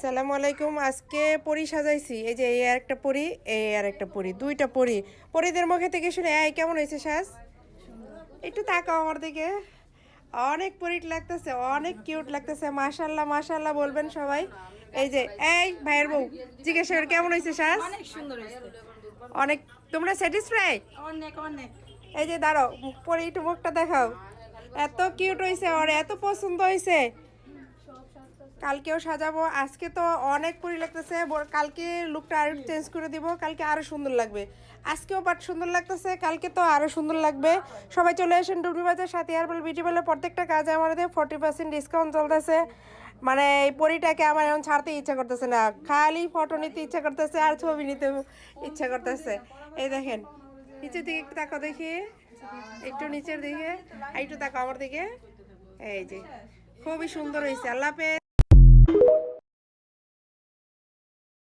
সালামু আলাইকুম। আজকে পরি সাজাইছি, এই যে এই আর একটা পরি, এই আর একটা পরি, দুইটা পরি। পরিদের মুখে থেকে শুনে এই কেমন হয়েছে সাজ? একটু তাকাও আমার দিকে। অনেক পরিট লাগতেছে, অনেক কিউট লাগতেছে। মাশাল্লাহ মাশাল্লাহ বলবেন সবাই। এই যে এই ভাইয়ের বউ জিজ্ঞাসা করে কেমন হয়েছে সাজ? অনেক সুন্দর হয়েছে। অনেক। তোমরা স্যাটিসফাই? অনেক অনেক। এই যে দাঁড়াও, পরি একটু মুখটা দেখাও। এত কিউট হয়েছে, ওর এত পছন্দ হয়েছে। কালকেও সাজাবো, আজকে তো অনেক পরি লাগতেছে। কালকে লুকটা আরো চেঞ্জ করে দিব, কালকে আরো সুন্দর লাগবে। আজকেও বাট সুন্দর লাগতেছে, কালকে তো আরো সুন্দর লাগবে। সবাই চলে আসেন ডুবলি বাজার সাথে হেয়ারবেল বিউটি পার্লার। প্রত্যেকটা কাজে আমাদের 40% ডিসকাউন্ট চলতেছে। মানে এই পরিটাকে আমার এখন ছাড়তে ইচ্ছা করতেছে না, খালি ফটো নিতে ইচ্ছা করতেছে আর ছবি নিতে ইচ্ছা করতেছে। এই দেখেন, নিচের দিকে একটু তাকাও দেখি, একটু নিচের দিকে, আর একটু তাকাও আমার দিকে। এই যে খুবই সুন্দর হয়েছে। আল্লাহ হাফেজ।